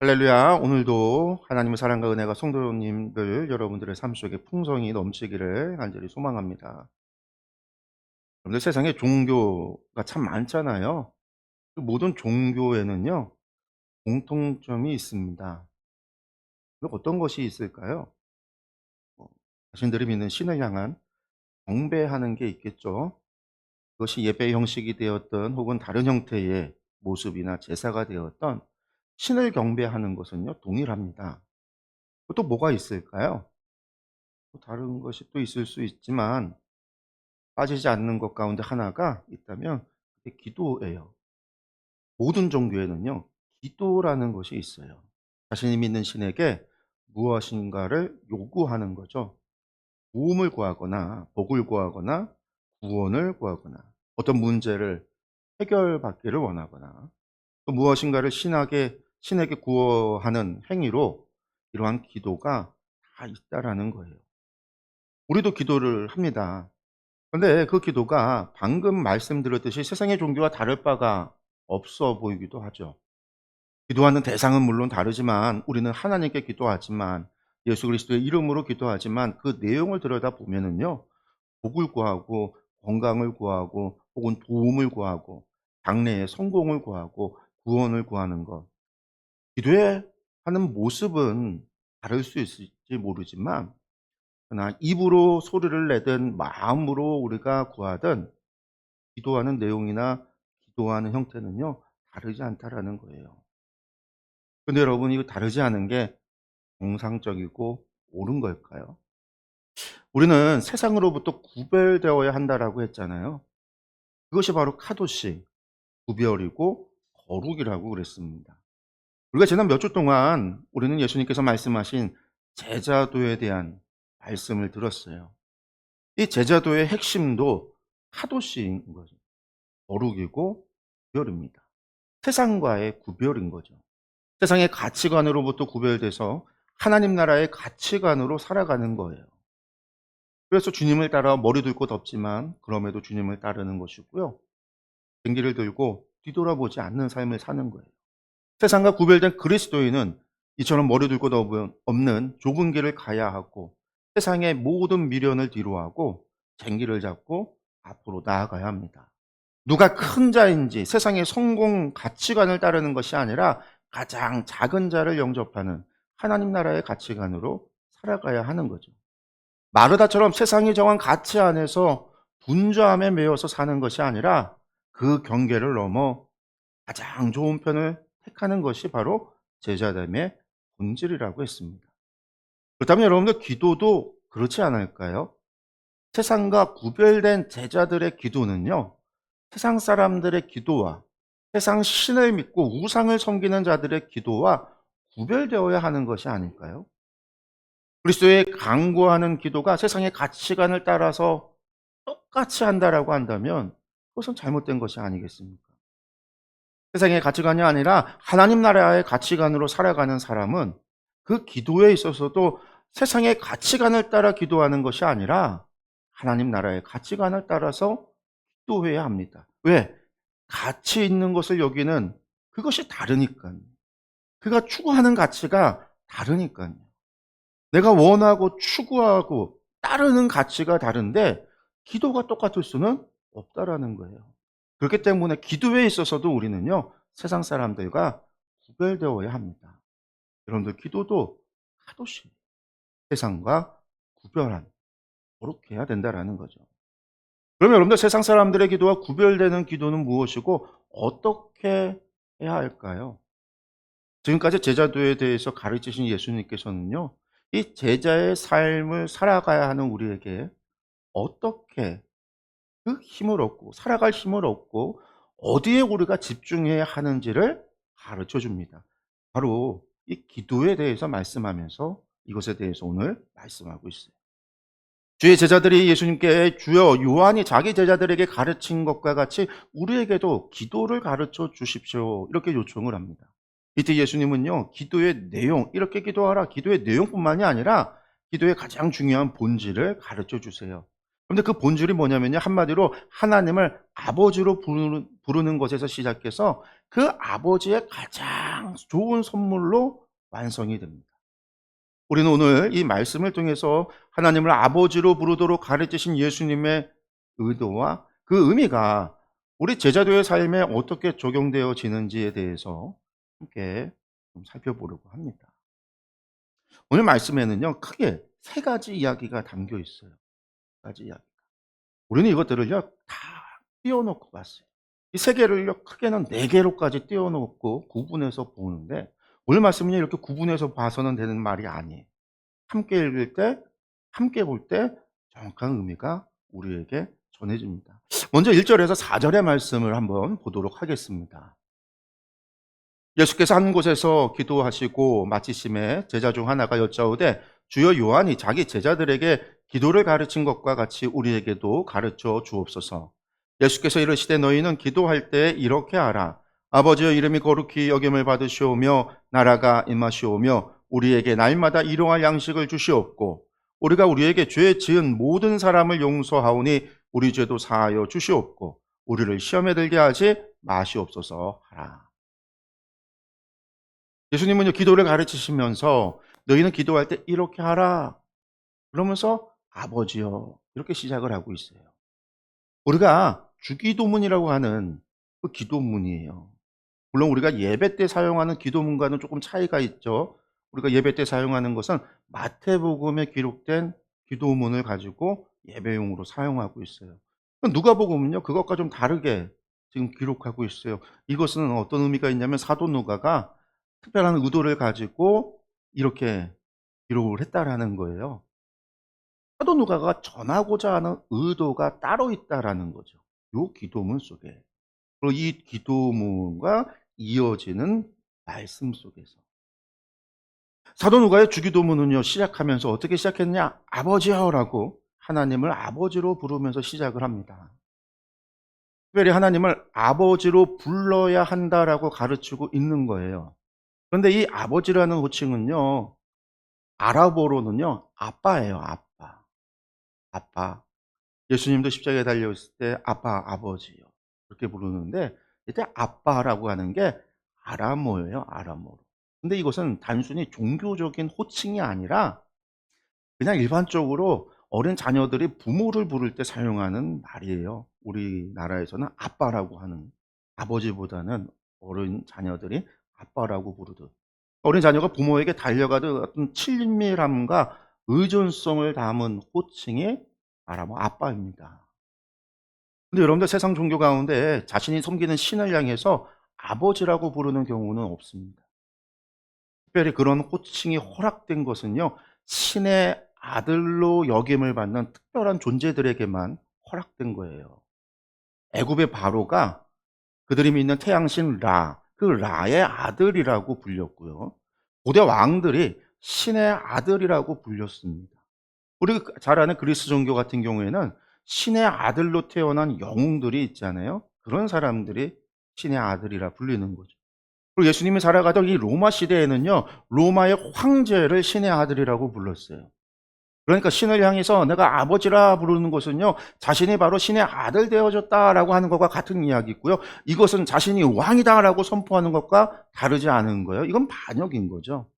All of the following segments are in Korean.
할렐루야. 오늘도 하나님의 사랑과 은혜가 성도님들 여러분들의 삶 속에 풍성히 넘치기를 간절히 소망합니다. 여러분들 세상에 종교가 참 많잖아요. 그 모든 종교에는요, 공통점이 있습니다. 그 어떤 것이 있을까요? 자신들이 믿는 신을 향한 경배하는 게 있겠죠. 그것이 예배 형식이 되었던 혹은 다른 형태의 모습이나 제사가 되었던 신을 경배하는 것은요, 동일합니다. 또 뭐가 있을까요? 또 다른 것이 또 있을 수 있지만 빠지지 않는 것 가운데 하나가 있다면 그게 기도예요. 모든 종교에는요, 기도라는 것이 있어요. 자신이 믿는 신에게 무엇인가를 요구하는 거죠. 도움을 구하거나 복을 구하거나 구원을 구하거나 어떤 문제를 해결받기를 원하거나 또 무엇인가를 신에게 구하는 행위로 이러한 기도가 다 있다라는 거예요. 우리도 기도를 합니다. 근데 그 기도가 방금 말씀드렸듯이 세상의 종교와 다를 바가 없어 보이기도 하죠. 기도하는 대상은 물론 다르지만 우리는 하나님께 기도하지만 예수 그리스도의 이름으로 기도하지만 그 내용을 들여다보면은요. 복을 구하고 건강을 구하고 혹은 도움을 구하고 장래의 성공을 구하고 구원을 구하는 것. 기도에 하는 모습은 다를 수 있을지 모르지만 그러나 입으로 소리를 내든 마음으로 우리가 구하든 기도하는 내용이나 기도하는 형태는요, 다르지 않다라는 거예요. 근데 여러분, 이거 다르지 않은 게 정상적이고 옳은 걸까요? 우리는 세상으로부터 구별되어야 한다라고 했잖아요. 그것이 바로 카도시, 구별이고 거룩이라고 그랬습니다. 우리가 지난 몇 주 동안 우리는 예수님께서 말씀하신 제자도에 대한 말씀을 들었어요. 이 제자도의 핵심도 카도시인 거죠. 거룩이고 구별입니다. 세상과의 구별인 거죠. 세상의 가치관으로부터 구별돼서 하나님 나라의 가치관으로 살아가는 거예요. 그래서 주님을 따라 머리 둘 곳 없지만 그럼에도 주님을 따르는 것이고요. 등기를 들고 뒤돌아보지 않는 삶을 사는 거예요. 세상과 구별된 그리스도인은 이처럼 머리 둘 곳 없는 좁은 길을 가야 하고 세상의 모든 미련을 뒤로하고 쟁기를 잡고 앞으로 나아가야 합니다. 누가 큰 자인지 세상의 성공 가치관을 따르는 것이 아니라 가장 작은 자를 영접하는 하나님 나라의 가치관으로 살아가야 하는 거죠. 마르다처럼 세상이 정한 가치 안에서 분주함에 매여서 사는 것이 아니라 그 경계를 넘어 가장 좋은 편을 택하는 것이 바로 제자됨의 본질이라고 했습니다. 그렇다면 여러분들 기도도 그렇지 않을까요? 세상과 구별된 제자들의 기도는요, 세상 사람들의 기도와 세상 신을 믿고 우상을 섬기는 자들의 기도와 구별되어야 하는 것이 아닐까요? 그리스도의 강구하는 기도가 세상의 가치관을 따라서 똑같이 한다라고 한다면 그것은 잘못된 것이 아니겠습니까? 세상의 가치관이 아니라 하나님 나라의 가치관으로 살아가는 사람은 그 기도에 있어서도 세상의 가치관을 따라 기도하는 것이 아니라 하나님 나라의 가치관을 따라서 기도해야 합니다. 왜? 가치 있는 것을 여기는 그것이 다르니까요. 그가 추구하는 가치가 다르니까요. 내가 원하고 추구하고 따르는 가치가 다른데 기도가 똑같을 수는 없다라는 거예요. 그렇기 때문에 기도에 있어서도 우리는요, 세상 사람들과 구별되어야 합니다. 여러분들 기도도 하도시 세상과 구별한 그렇게 해야 된다라는 거죠. 그러면 여러분들 세상 사람들의 기도와 구별되는 기도는 무엇이고 어떻게 해야 할까요? 지금까지 제자도에 대해서 가르치신 예수님께서는요. 이 제자의 삶을 살아가야 하는 우리에게 어떻게 그 힘을 얻고 살아갈 힘을 얻고 어디에 우리가 집중해야 하는지를 가르쳐 줍니다. 바로 이 기도에 대해서 말씀하면서 이것에 대해서 오늘 말씀하고 있어요. 주의 제자들이 예수님께 주여 요한이 자기 제자들에게 가르친 것과 같이 우리에게도 기도를 가르쳐 주십시오. 이렇게 요청을 합니다. 이때 예수님은요, 기도의 내용, 이렇게 기도하라. 기도의 내용뿐만이 아니라 기도의 가장 중요한 본질을 가르쳐 주세요. 그런데 그 본질이 뭐냐면요, 한마디로 하나님을 아버지로 부르는 것에서 시작해서 그 아버지의 가장 좋은 선물로 완성이 됩니다. 우리는 오늘 이 말씀을 통해서 하나님을 아버지로 부르도록 가르치신 예수님의 의도와 그 의미가 우리 제자도의 삶에 어떻게 적용되어지는지에 대해서 함께 좀 살펴보려고 합니다. 오늘 말씀에는요, 크게 세 가지 이야기가 담겨 있어요. 세 가지 이야기. 우리는 이것들을요, 다 띄워놓고 봤어요. 이 세 개를요, 크게는 네 개로까지 띄워놓고 구분해서 보는데, 오늘 말씀은 이렇게 구분해서 봐서는 되는 말이 아니에요. 함께 읽을 때, 함께 볼 때 정확한 의미가 우리에게 전해집니다. 먼저 1절에서 4절의 말씀을 한번 보도록 하겠습니다. 예수께서 한 곳에서 기도하시고 마치심에 제자 중 하나가 여짜오되 주여 요한이 자기 제자들에게 기도를 가르친 것과 같이 우리에게도 가르쳐 주옵소서. 예수께서 이르시되 너희는 기도할 때 이렇게 하라. 아버지의 이름이 거룩히 여김을 받으시오며 나라가 임하시오며 우리에게 날마다 일용할 양식을 주시옵고 우리가 우리에게 죄 지은 모든 사람을 용서하오니 우리 죄도 사하여 주시옵고 우리를 시험에 들게 하지 마시옵소서 하라. 예수님은요, 기도를 가르치시면서 너희는 기도할 때 이렇게 하라. 그러면서 아버지여 이렇게 시작을 하고 있어요. 우리가 주기도문이라고 하는 그 기도문이에요. 물론 우리가 예배 때 사용하는 기도문과는 조금 차이가 있죠. 우리가 예배 때 사용하는 것은 마태복음에 기록된 기도문을 가지고 예배용으로 사용하고 있어요. 누가복음은요, 그것과 좀 다르게 지금 기록하고 있어요. 이것은 어떤 의미가 있냐면 사도 누가가 특별한 의도를 가지고 이렇게 기록을 했다라는 거예요. 사도 누가가 전하고자 하는 의도가 따로 있다라는 거죠. 요 기도문 속에. 그리고 이 기도문과 이어지는 말씀 속에서. 사도 누가의 주기도문은요, 시작하면서 어떻게 시작했냐? 아버지여라고 하나님을 아버지로 부르면서 시작을 합니다. 특별히 하나님을 아버지로 불러야 한다라고 가르치고 있는 거예요. 그런데 이 아버지라는 호칭은요, 아랍어로는요, 아빠예요, 아빠. 아빠. 예수님도 십자가에 달려있을 때 아빠, 아버지요. 그렇게 부르는데, 이때 아빠라고 하는 게 아람어예요, 아람어로. 근데 이것은 단순히 종교적인 호칭이 아니라 그냥 일반적으로 어린 자녀들이 부모를 부를 때 사용하는 말이에요. 우리나라에서는 아빠라고 하는, 아버지보다는 어린 자녀들이 아빠라고 부르듯. 어린 자녀가 부모에게 달려가듯 어떤 친밀함과 의존성을 담은 호칭이 말하면 아빠입니다. 근데 여러분들 세상 종교 가운데 자신이 섬기는 신을 향해서 아버지라고 부르는 경우는 없습니다. 특별히 그런 호칭이 허락된 것은요, 신의 아들로 여김을 받는 특별한 존재들에게만 허락된 거예요. 애굽의 바로가 그들이 믿는 태양신 라, 그 라의 아들이라고 불렸고요. 고대 왕들이 신의 아들이라고 불렸습니다. 우리가 잘 아는 그리스 종교 같은 경우에는 신의 아들로 태어난 영웅들이 있잖아요. 그런 사람들이 신의 아들이라 불리는 거죠. 그리고 예수님이 살아가던 이 로마 시대에는요, 로마의 황제를 신의 아들이라고 불렀어요. 그러니까 신을 향해서 내가 아버지라 부르는 것은요, 자신이 바로 신의 아들 되어졌다라고 하는 것과 같은 이야기고요. 이것은 자신이 왕이다라고 선포하는 것과 다르지 않은 거예요. 이건 반역인 거죠.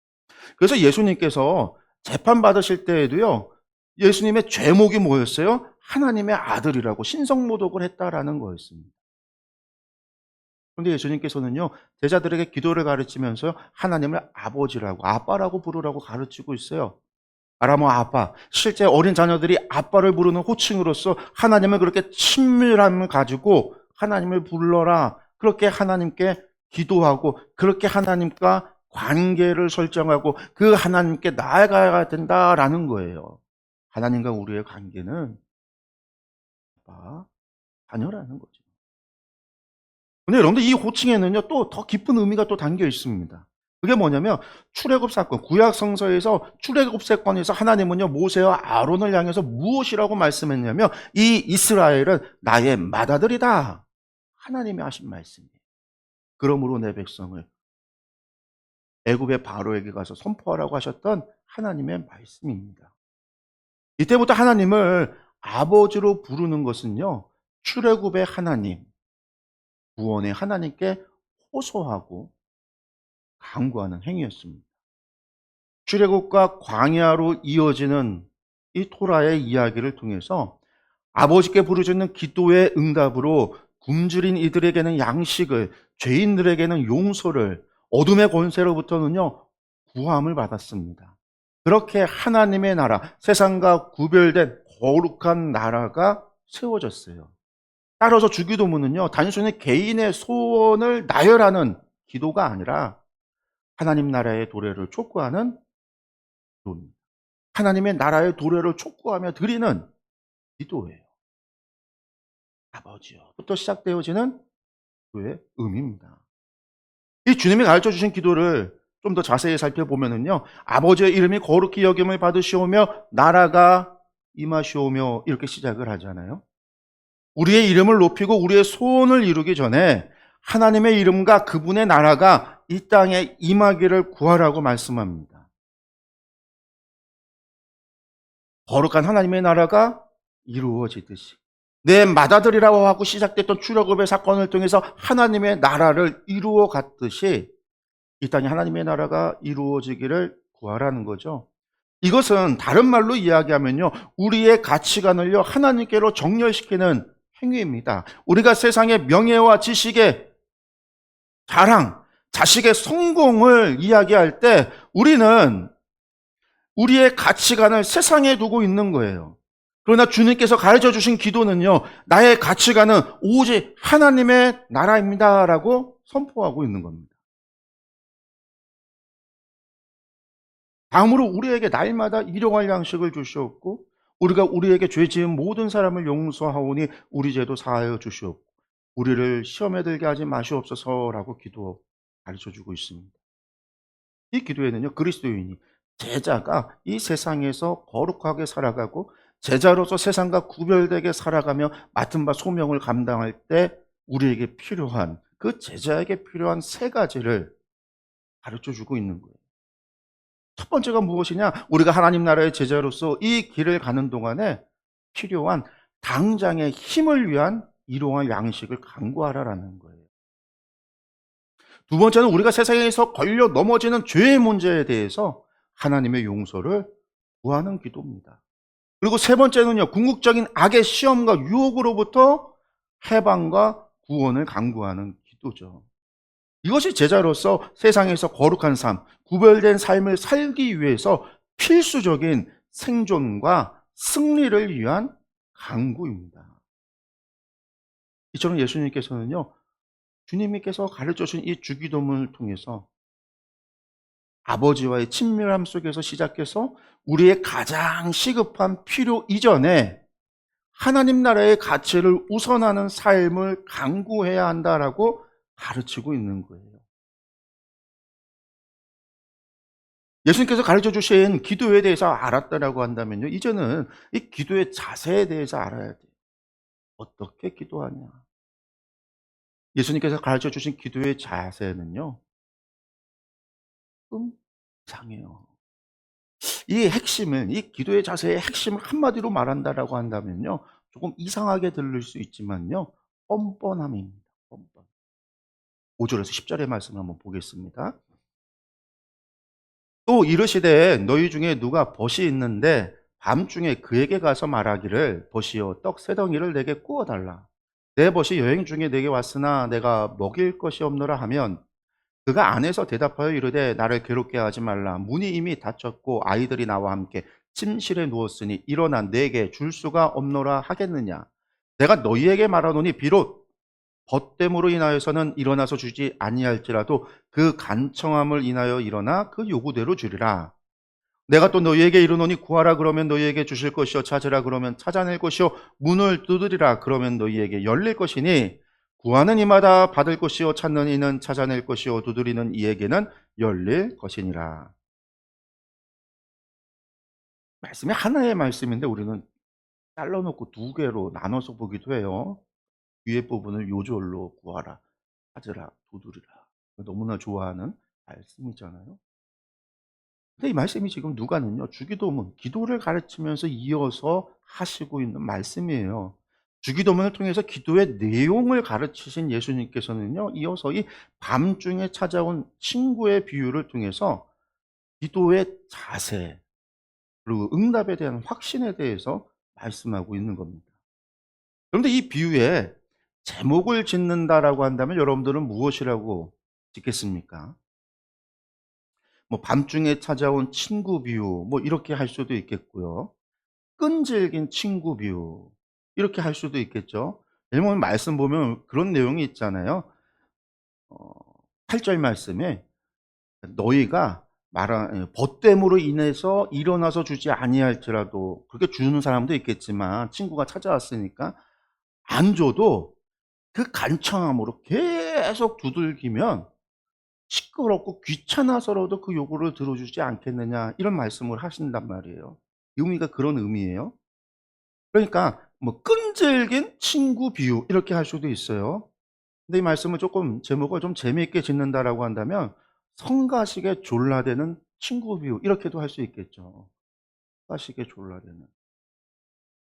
그래서 예수님께서 재판받으실 때에도요, 예수님의 죄목이 뭐였어요? 하나님의 아들이라고 신성모독을 했다라는 거였습니다. 그런데 예수님께서는요, 제자들에게 기도를 가르치면서 하나님을 아버지라고, 아빠라고 부르라고 가르치고 있어요. 아람어 아빠. 실제 어린 자녀들이 아빠를 부르는 호칭으로서 하나님을 그렇게 친밀함을 가지고 하나님을 불러라. 그렇게 하나님께 기도하고 그렇게 하나님과 관계를 설정하고 그 하나님께 나아가야 된다라는 거예요. 하나님과 우리의 관계는 아빠, 자녀라는 거죠. 근데 여러분들 이 호칭에는요, 또 더 깊은 의미가 또 담겨 있습니다. 그게 뭐냐면 출애굽 사건, 구약 성서에서 출애굽 사건에서 하나님은요, 모세와 아론을 향해서 무엇이라고 말씀했냐면 이 이스라엘은 나의 맏아들이다. 하나님이 하신 말씀이에요. 그러므로 내 백성을 애굽의 바로에게 가서 선포하라고 하셨던 하나님의 말씀입니다. 이때부터 하나님을 아버지로 부르는 것은요, 출애굽의 하나님, 구원의 하나님께 호소하고 간구하는 행위였습니다. 출애굽과 광야로 이어지는 이 토라의 이야기를 통해서 아버지께 부르짖는 기도의 응답으로 굶주린 이들에게는 양식을, 죄인들에게는 용서를, 어둠의 권세로부터는요 구함을 받았습니다. 그렇게 하나님의 나라, 세상과 구별된 거룩한 나라가 세워졌어요. 따라서 주기도문은요 단순히 개인의 소원을 나열하는 기도가 아니라 하나님 나라의 도래를 촉구하는 기도입니다. 하나님의 나라의 도래를 촉구하며 드리는 기도예요. 아버지요부터 시작되어지는 기도의 의미입니다. 이 주님이 가르쳐 주신 기도를 좀 더 자세히 살펴보면은요, 아버지의 이름이 거룩히 여김을 받으시오며 나라가 임하시오며 이렇게 시작을 하잖아요. 우리의 이름을 높이고 우리의 소원을 이루기 전에 하나님의 이름과 그분의 나라가 이 땅에 임하기를 구하라고 말씀합니다. 거룩한 하나님의 나라가 이루어지듯이 내 맏아들이라고 하고 시작됐던 출애굽의 사건을 통해서 하나님의 나라를 이루어 갔듯이 이 땅에 하나님의 나라가 이루어지기를 구하라는 거죠. 이것은 다른 말로 이야기하면요, 우리의 가치관을요 하나님께로 정렬시키는 행위입니다. 우리가 세상의 명예와 지식의 자랑, 자식의 성공을 이야기할 때 우리는 우리의 가치관을 세상에 두고 있는 거예요. 그러나 주님께서 가르쳐 주신 기도는요, 나의 가치관은 오직 하나님의 나라입니다라고 선포하고 있는 겁니다. 다음으로 우리에게 날마다 일용할 양식을 주시옵고 우리가 우리에게 죄 지은 모든 사람을 용서하오니 우리 죄도 사하여 주시옵고 우리를 시험에 들게 하지 마시옵소서라고 기도 가르쳐 주고 있습니다. 이 기도에는요 그리스도인이 제자가 이 세상에서 거룩하게 살아가고 제자로서 세상과 구별되게 살아가며 맡은 바 소명을 감당할 때 우리에게 필요한 그 제자에게 필요한 세 가지를 가르쳐 주고 있는 거예요. 첫 번째가 무엇이냐? 우리가 하나님 나라의 제자로서 이 길을 가는 동안에 필요한 당장의 힘을 위한 일용할 양식을 간구하라라는 거예요. 두 번째는 우리가 세상에서 걸려 넘어지는 죄의 문제에 대해서 하나님의 용서를 구하는 기도입니다. 그리고 세 번째는요, 궁극적인 악의 시험과 유혹으로부터 해방과 구원을 간구하는 기도죠. 이것이 제자로서 세상에서 거룩한 삶, 구별된 삶을 살기 위해서 필수적인 생존과 승리를 위한 간구입니다. 이처럼 예수님께서는요, 주님께서 가르쳐 주신 이 주기도문을 통해서 아버지와의 친밀함 속에서 시작해서 우리의 가장 시급한 필요 이전에 하나님 나라의 가치를 우선하는 삶을 강구해야 한다라고 가르치고 있는 거예요. 예수님께서 가르쳐 주신 기도에 대해서 알았다라고 한다면요, 이제는 이 기도의 자세에 대해서 알아야 돼요. 어떻게 기도하냐. 예수님께서 가르쳐 주신 기도의 자세는요, 좀 이상해요. 이 기도의 자세의 핵심을 한마디로 말한다라고 한다면요, 조금 이상하게 들릴 수 있지만요, 뻔뻔함입니다. 뻔뻔. 5절에서 10절의 말씀을 한번 보겠습니다. 또 이르시되 너희 중에 누가 벗이 있는데 밤중에 그에게 가서 말하기를 벗이여 떡 세 덩이를 내게 구워 달라. 내 벗이 여행 중에 내게 왔으나 내가 먹일 것이 없노라 하면 그가 안에서 대답하여 이르되 나를 괴롭게 하지 말라. 문이 이미 닫혔고 아이들이 나와 함께 침실에 누웠으니 일어나 내게 줄 수가 없노라 하겠느냐. 내가 너희에게 말하노니 비록 벗됨으로 인하여서는 일어나서 주지 아니할지라도 그 간청함을 인하여 일어나 그 요구대로 주리라. 내가 또 너희에게 이르노니 구하라 그러면 너희에게 주실 것이요 찾으라 그러면 찾아낼 것이요 문을 두드리라 그러면 너희에게 열릴 것이니 구하는 이마다 받을 것이요 찾는 이는 찾아낼 것이요 두드리는 이에게는 열릴 것이니라. 말씀이 하나의 말씀인데 우리는 잘라놓고 두 개로 나눠서 보기도 해요. 위에 부분을 요절로 구하라, 찾으라, 두드리라. 너무나 좋아하는 말씀이잖아요. 근데 이 말씀이 지금 누가는요, 주기도문, 기도를 가르치면서 이어서 하시고 있는 말씀이에요. 주기도문을 통해서 기도의 내용을 가르치신 예수님께서는요, 이어서 이 밤중에 찾아온 친구의 비유를 통해서 기도의 자세, 그리고 응답에 대한 확신에 대해서 말씀하고 있는 겁니다. 그런데 이 비유에 제목을 짓는다라고 한다면 여러분들은 무엇이라고 짓겠습니까? 뭐 밤중에 찾아온 친구 비유, 뭐 이렇게 할 수도 있겠고요. 끈질긴 친구 비유, 이렇게 할 수도 있겠죠. 왜냐면 말씀 보면 그런 내용이 있잖아요. 어, 8절 말씀에 너희가 말한 벗됨으로 인해서 일어나서 주지 아니할지라도, 그렇게 주는 사람도 있겠지만 친구가 찾아왔으니까 안 줘도 그 간청함으로 계속 두들기면 시끄럽고 귀찮아서라도 그 요구를 들어주지 않겠느냐, 이런 말씀을 하신단 말이에요. 의미가 그런 의미예요. 그러니까 뭐 끈질긴 친구 비유, 이렇게 할 수도 있어요. 근데 이 말씀을 조금 제목을 좀 재미있게 짓는다라고 한다면 성가시게 졸라대는 친구 비유, 이렇게도 할 수 있겠죠. 성가시게 졸라대는.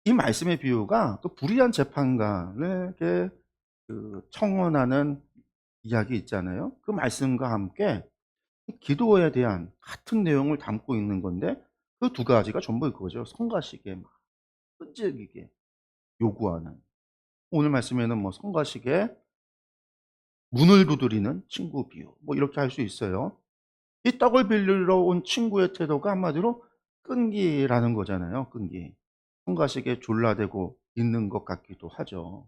이 말씀의 비유가 그 불의한 재판관에게 그 청원하는 이야기 있잖아요. 그 말씀과 함께 기도에 대한 같은 내용을 담고 있는 건데, 그 두 가지가 전부 그거죠. 성가시게 막 끈질기게 요구하는. 오늘 말씀에는 뭐 성가시게 문을 두드리는 친구 비유, 뭐 이렇게 할 수 있어요. 이 떡을 빌리러 온 친구의 태도가 한마디로 끈기라는 거잖아요. 끈기. 성가시게 졸라대고 있는 것 같기도 하죠.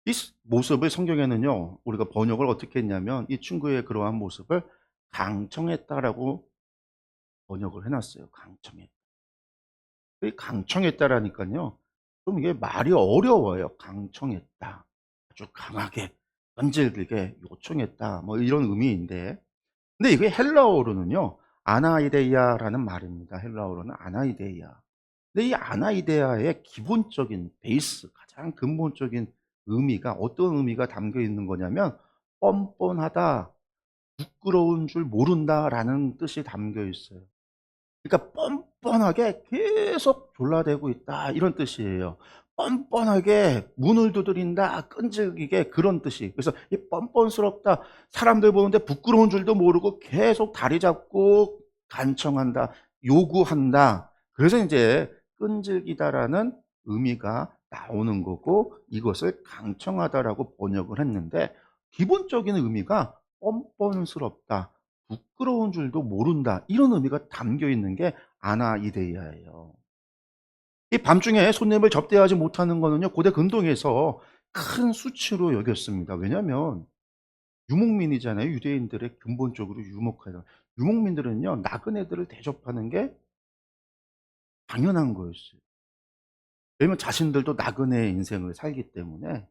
이 모습을 성경에는요, 우리가 번역을 어떻게 했냐면 이 친구의 그러한 모습을 강청했다라고 번역을 해놨어요. 강청했다. 이 강청했다라니까요, 좀 이게 말이 어려워요. 강청했다, 아주 강하게 끈질기게 요청했다, 뭐 이런 의미인데, 근데 이게 헬라어로는요, 아나이데이아라는 말입니다. 헬라어로는 아나이데이아. 근데 이 아나이데아의 기본적인 베이스, 가장 근본적인 의미가 어떤 의미가 담겨 있는 거냐면 뻔뻔하다, 부끄러운 줄 모른다라는 뜻이 담겨 있어요. 그러니까 뻔뻔하게 계속 졸라대고 있다, 이런 뜻이에요. 뻔뻔하게 문을 두드린다, 끈질기게, 그런 뜻이. 그래서 이 뻔뻔스럽다, 사람들 보는데 부끄러운 줄도 모르고 계속 다리 잡고 간청한다, 요구한다. 그래서 이제 끈질기다라는 의미가 나오는 거고, 이것을 강청하다라고 번역을 했는데, 기본적인 의미가 뻔뻔스럽다, 부끄러운 줄도 모른다, 이런 의미가 담겨 있는 게 아나이데이아예요. 이 밤중에 손님을 접대하지 못하는 거는요, 고대 근동에서 큰 수치로 여겼습니다. 왜냐하면 유목민이잖아요. 유대인들의 근본적으로 유목하다. 유목민들은요, 나그네들을 대접하는 게 당연한 거였어요. 왜냐면 자신들도 나그네의 인생을 살기 때문에,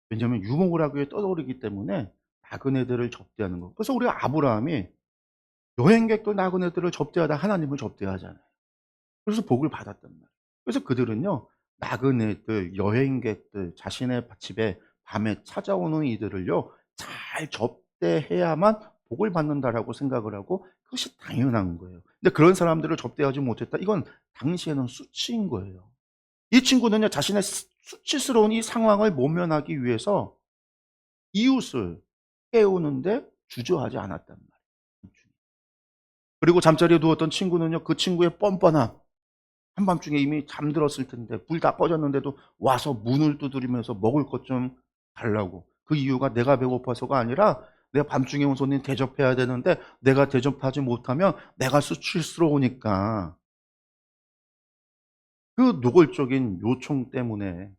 왜냐하면 유목을 하기 위해 떠돌이기 때문에 나그네들을 접대하는 거. 그래서 우리 아브라함이 여행객도 나그네들을 접대하다 하나님을 접대하잖아요. 그래서 복을 받았단 말이에요. 그래서 그들은요, 나그네들, 여행객들, 자신의 집에 밤에 찾아오는 이들을요, 잘 접대해야만 복을 받는다라고 생각을 하고, 그것이 당연한 거예요. 근데 그런 사람들을 접대하지 못했다, 이건 당시에는 수치인 거예요. 이 친구는요, 자신의 수치스러운 이 상황을 모면하기 위해서 이웃을 깨우는데 주저하지 않았단 말이에요. 그리고 잠자리에 누웠던 친구는요, 그 친구의 뻔뻔함, 한밤중에 이미 잠들었을 텐데 불 다 꺼졌는데도 와서 문을 두드리면서 먹을 것 좀 달라고. 그 이유가 내가 배고파서가 아니라 내가 밤중에 온 손님 대접해야 되는데 내가 대접하지 못하면 내가 수치스러우니까, 그 노골적인 요청 때문에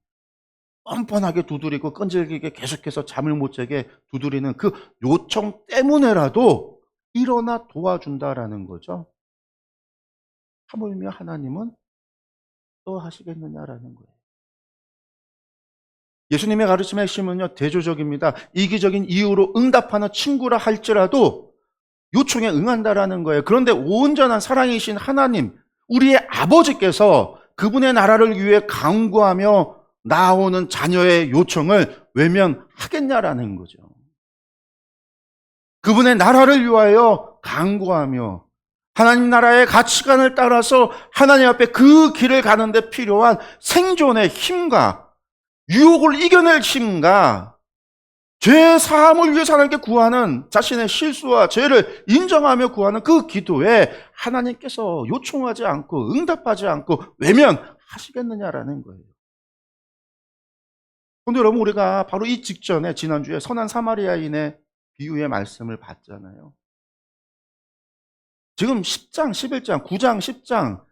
뻔뻔하게 두드리고 끈질기게 계속해서 잠을 못 자게 두드리는 그 요청 때문에라도 일어나 도와준다라는 거죠. 하물며 하나님은 또 하시겠느냐라는 거예요. 예수님의 가르침의 핵심은요, 대조적입니다. 이기적인 이유로 응답하는 친구라 할지라도 요청에 응한다라는 거예요. 그런데 온전한 사랑이신 하나님, 우리의 아버지께서 그분의 나라를 위해 강구하며 나오는 자녀의 요청을 외면하겠냐라는 거죠. 그분의 나라를 위하여 강구하며 하나님 나라의 가치관을 따라서 하나님 앞에 그 길을 가는데 필요한 생존의 힘과 유혹을 이겨낼 힘과 죄 사함을 위해서 하나님께 구하는 자신의 실수와 죄를 인정하며 구하는 그 기도에 하나님께서 요청하지 않고 응답하지 않고 외면하시겠느냐라는 거예요. 그런데 여러분, 우리가 바로 이 직전에 지난주에 선한 사마리아인의 비유의 말씀을 봤잖아요. 지금 10장, 11장, 9장, 10장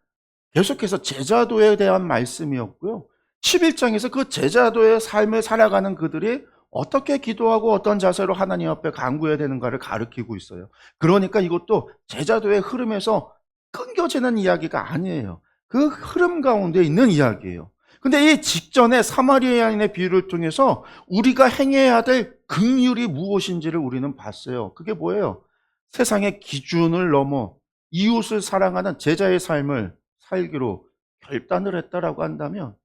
계속해서 제자도에 대한 말씀이었고요. 11장에서 그 제자도의 삶을 살아가는 그들이 어떻게 기도하고 어떤 자세로 하나님 앞에 간구해야 되는가를 가르치고 있어요. 그러니까 이것도 제자도의 흐름에서 끊겨지는 이야기가 아니에요. 그 흐름 가운데 있는 이야기예요. 근데 이 직전에 사마리아인의 비유를 통해서 우리가 행해야 될 긍휼이 무엇인지를 우리는 봤어요. 그게 뭐예요? 세상의 기준을 넘어 이웃을 사랑하는 제자의 삶을 살기로 결단을 했다라고 한다면,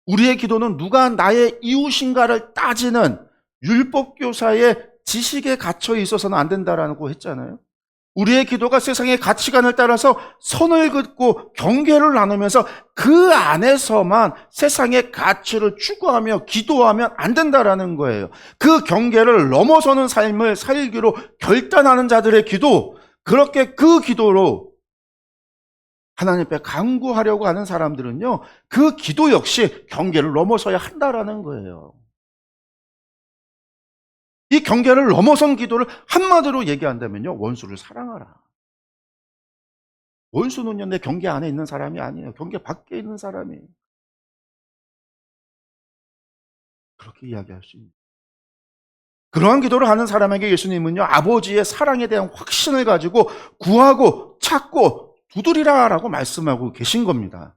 우리의 기도는 누가 나의 이웃인가를 따지는 율법교사의 지식에 갇혀 있어서는 안 된다라고 했잖아요. 우리의 기도가 세상의 가치관을 따라서 선을 긋고 경계를 나누면서 그 안에서만 세상의 가치를 추구하며 기도하면 안 된다라는 거예요. 그 경계를 넘어서는 삶을 살기로 결단하는 자들의 기도, 그렇게 그 기도로 하나님 앞에 간구하려고 하는 사람들은요, 그 기도 역시 경계를 넘어서야 한다라는 거예요. 이 경계를 넘어선 기도를 한마디로 얘기한다면요, 원수를 사랑하라. 원수는요, 내 경계 안에 있는 사람이 아니에요. 경계 밖에 있는 사람이에요. 그렇게 이야기할 수 있는. 그러한 기도를 하는 사람에게 예수님은요, 아버지의 사랑에 대한 확신을 가지고 구하고 찾고 두드리라라고 말씀하고 계신 겁니다.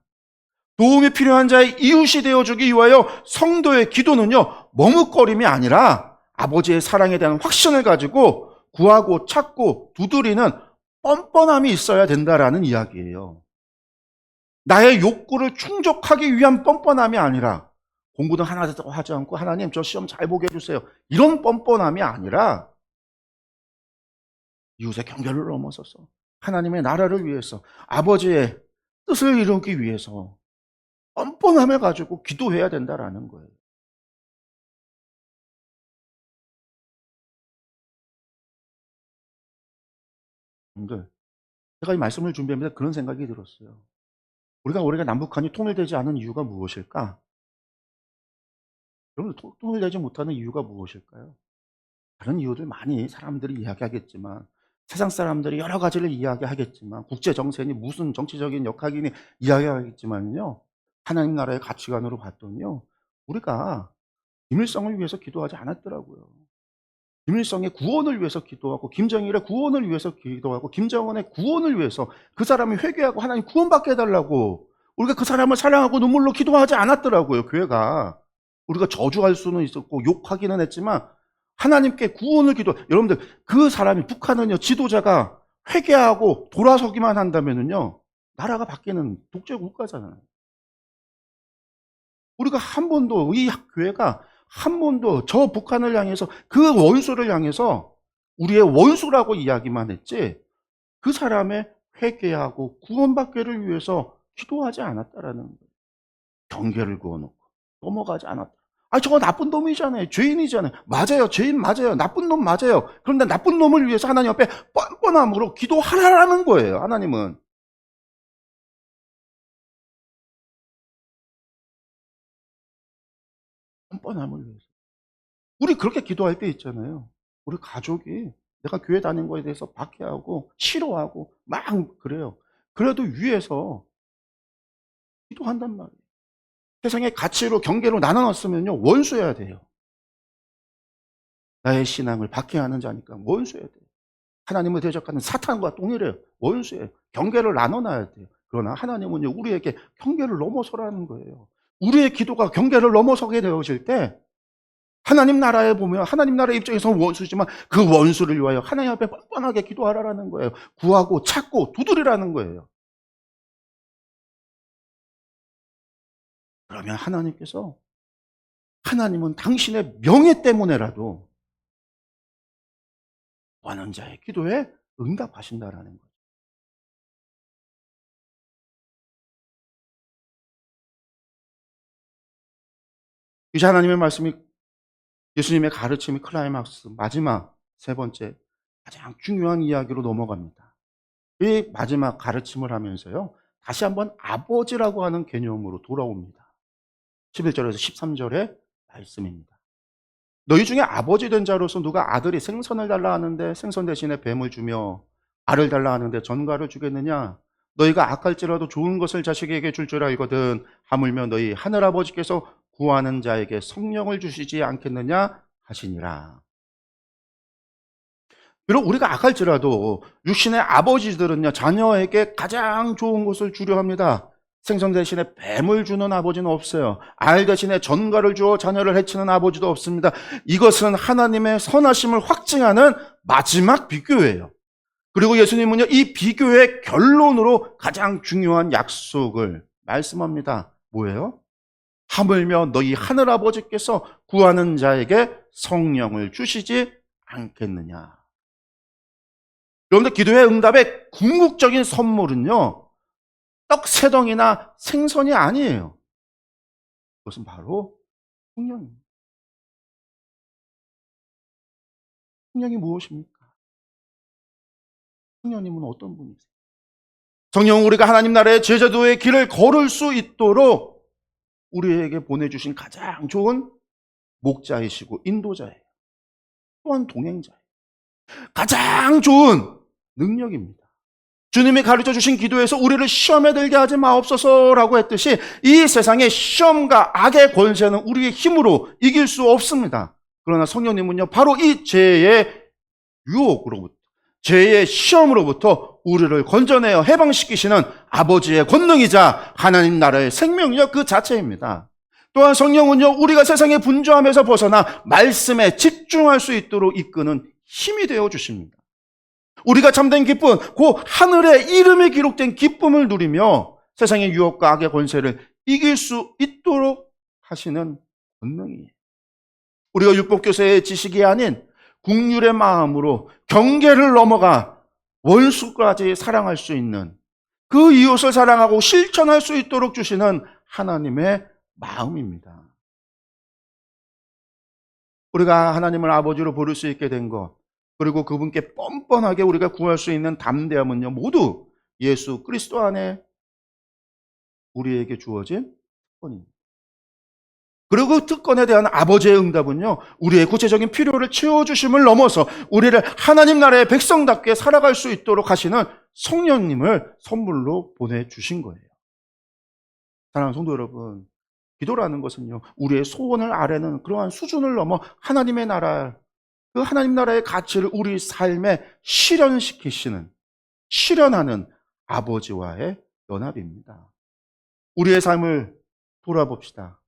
도움이 필요한 자의 이웃이 되어주기 위하여 성도의 기도는요, 머뭇거림이 아니라 아버지의 사랑에 대한 확신을 가지고 구하고 찾고 두드리는 뻔뻔함이 있어야 된다라는 이야기예요. 나의 욕구를 충족하기 위한 뻔뻔함이 아니라, 공부도 하나도 하지 않고 하나님 저 시험 잘 보게 해주세요, 이런 뻔뻔함이 아니라 이웃의 경계를 넘어서서 하나님의 나라를 위해서 아버지의 뜻을 이루기 위해서 뻔뻔함을 가지고 기도해야 된다라는 거예요. 여러분들, 제가 이 말씀을 준비하면서 그런 생각이 들었어요. 우리가 남북한이 통일되지 않은 이유가 무엇일까? 여러분, 통일되지 못하는 이유가 무엇일까요? 다른 이유들 많이 사람들이 이야기하겠지만, 세상 사람들이 여러 가지를 이야기하겠지만, 국제 정세니 무슨 정치적인 역학이니 이야기하겠지만요, 하나님 나라의 가치관으로 봤더니요, 우리가 김일성을 위해서 기도하지 않았더라고요. 김일성의 구원을 위해서 기도하고, 김정일의 구원을 위해서 기도하고, 김정은의 구원을 위해서 그 사람이 회개하고 하나님 구원받게 해달라고 우리가 그 사람을 사랑하고 눈물로 기도하지 않았더라고요, 교회가. 우리가 저주할 수는 있었고 욕하기는 했지만 하나님께 구원을 여러분들, 그 사람이, 북한은요, 지도자가 회개하고 돌아서기만 한다면은요, 나라가 바뀌는 독재 국가잖아요. 우리가 한 번도, 이 교회가 한 번도 저 북한을 향해서, 그 원수를 향해서 우리의 원수라고 이야기만 했지, 그 사람의 회개하고 구원받기를 위해서 기도하지 않았다라는 거예요. 경계를 그어놓고 넘어가지 않았다. 아, 저거 나쁜 놈이잖아요. 죄인이잖아요. 맞아요. 죄인 맞아요. 나쁜 놈 맞아요. 그런데 나쁜 놈을 위해서 하나님 앞에 뻔뻔함으로 기도하라는 거예요, 하나님은. 뻔뻔함을 위해서. 우리 그렇게 기도할 때 있잖아요. 우리 가족이 내가 교회 다닌 거에 대해서 박해하고 싫어하고 막 그래요. 그래도 위에서 기도한단 말이에요. 세상의 가치로 경계로 나눠놨으면요, 원수여야 돼요. 나의 신앙을 박해하는 자니까 원수여야 돼요. 하나님을 대적하는 사탄과 동일해요. 원수예요. 경계를 나눠놔야 돼요. 그러나 하나님은요, 우리에게 경계를 넘어서라는 거예요. 우리의 기도가 경계를 넘어서게 되어질 때, 하나님 나라에 보면 하나님 나라 입장에서 원수지만 그 원수를 위하여 하나님 앞에 뻔뻔하게 기도하라는 거예요. 구하고 찾고 두드리라는 거예요. 그러면 하나님은 당신의 명예 때문에라도 원한 자의 기도에 응답하신다라는 거예요. 이제 하나님의 말씀이, 예수님의 가르침이 클라이막스 마지막 세 번째 가장 중요한 이야기로 넘어갑니다. 이 마지막 가르침을 하면서요, 다시 한번 아버지라고 하는 개념으로 돌아옵니다. 11절에서 13절의 말씀입니다. 너희 중에 아버지 된 자로서 누가 아들이 생선을 달라 하는데 생선 대신에 뱀을 주며 알을 달라 하는데 전갈을 주겠느냐? 너희가 악할지라도 좋은 것을 자식에게 줄 줄 알거든 하물며 너희 하늘아버지께서 구하는 자에게 성령을 주시지 않겠느냐 하시니라. 비록 우리가 악할지라도 육신의 아버지들은요, 자녀에게 가장 좋은 것을 주려 합니다. 생선 대신에 뱀을 주는 아버지는 없어요. 알 대신에 전갈을 주어 자녀를 해치는 아버지도 없습니다. 이것은 하나님의 선하심을 확증하는 마지막 비교예요. 그리고 예수님은요, 이 비교의 결론으로 가장 중요한 약속을 말씀합니다. 뭐예요? 하물며 너희 하늘아버지께서 구하는 자에게 성령을 주시지 않겠느냐. 여러분들, 기도의 응답의 궁극적인 선물은요, 떡 세 덩이나 생선이 아니에요. 그것은 바로 성령입니다. 성령이 무엇입니까? 성령님은 어떤 분이세요? 성령은 우리가 하나님 나라의 제자도의 길을 걸을 수 있도록 우리에게 보내주신 가장 좋은 목자이시고 인도자예요. 또한 동행자예요. 가장 좋은 능력입니다. 주님이 가르쳐 주신 기도에서 우리를 시험에 들게 하지 마옵소서라고 했듯이 이 세상의 시험과 악의 권세는 우리의 힘으로 이길 수 없습니다. 그러나 성령님은요, 바로 이 죄의 유혹으로부터, 죄의 시험으로부터 우리를 건져내어 해방시키시는 아버지의 권능이자 하나님 나라의 생명력 그 자체입니다. 또한 성령은요, 우리가 세상의 분주함에서 벗어나 말씀에 집중할 수 있도록 이끄는 힘이 되어 주십니다. 우리가 참된 기쁨, 그 하늘의 이름이 기록된 기쁨을 누리며 세상의 유혹과 악의 권세를 이길 수 있도록 하시는 권능이에요. 우리가 율법교세의 지식이 아닌 국률의 마음으로 경계를 넘어가 원수까지 사랑할 수 있는, 그 이웃을 사랑하고 실천할 수 있도록 주시는 하나님의 마음입니다. 우리가 하나님을 아버지로 부를 수 있게 된 것, 그리고 그분께 뻔뻔하게 우리가 구할 수 있는 담대함은요, 모두 예수 그리스도 안에 우리에게 주어진 특권입니다. 그리고 그 특권에 대한 아버지의 응답은요, 우리의 구체적인 필요를 채워주심을 넘어서 우리를 하나님 나라의 백성답게 살아갈 수 있도록 하시는 성령님을 선물로 보내주신 거예요. 사랑하는 성도 여러분, 기도라는 것은요, 우리의 소원을 아뢰는 그러한 수준을 넘어 하나님의 나라, 그 하나님 나라의 가치를 우리 삶에 실현시키시는, 실현하는 아버지와의 연합입니다. 우리의 삶을 돌아봅시다.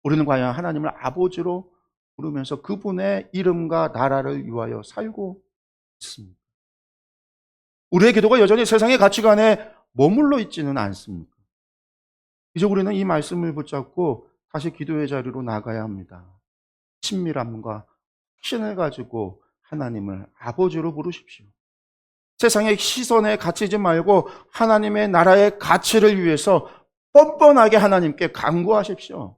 우리는 과연 하나님을 아버지로 부르면서 그분의 이름과 나라를 위하여 살고 있습니다. 우리의 기도가 여전히 세상의 가치관에 머물러 있지는 않습니까? 이제 우리는 이 말씀을 붙잡고 다시 기도의 자리로 나가야 합니다. 친밀함과 확신을 가지고 하나님을 아버지로 부르십시오. 세상의 시선에 갇히지 말고 하나님의 나라의 가치를 위해서 뻔뻔하게 하나님께 간구하십시오.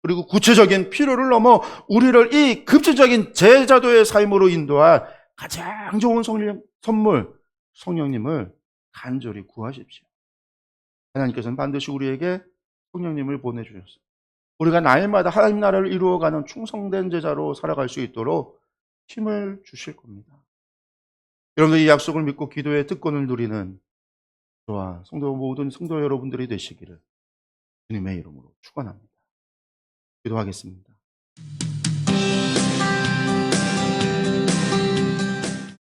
그리고 구체적인 필요를 넘어 우리를 이 급진적인 제자도의 삶으로 인도할 가장 좋은 선물, 성령님을 간절히 구하십시오. 하나님께서는 반드시 우리에게 성령님을 보내주셨습니다. 우리가 날마다 하나님 나라를 이루어가는 충성된 제자로 살아갈 수 있도록 힘을 주실 겁니다. 여러분들, 이 약속을 믿고 기도의 특권을 누리는 저와 모든 성도 여러분들이 되시기를 주님의 이름으로 축원합니다. 기도하겠습니다.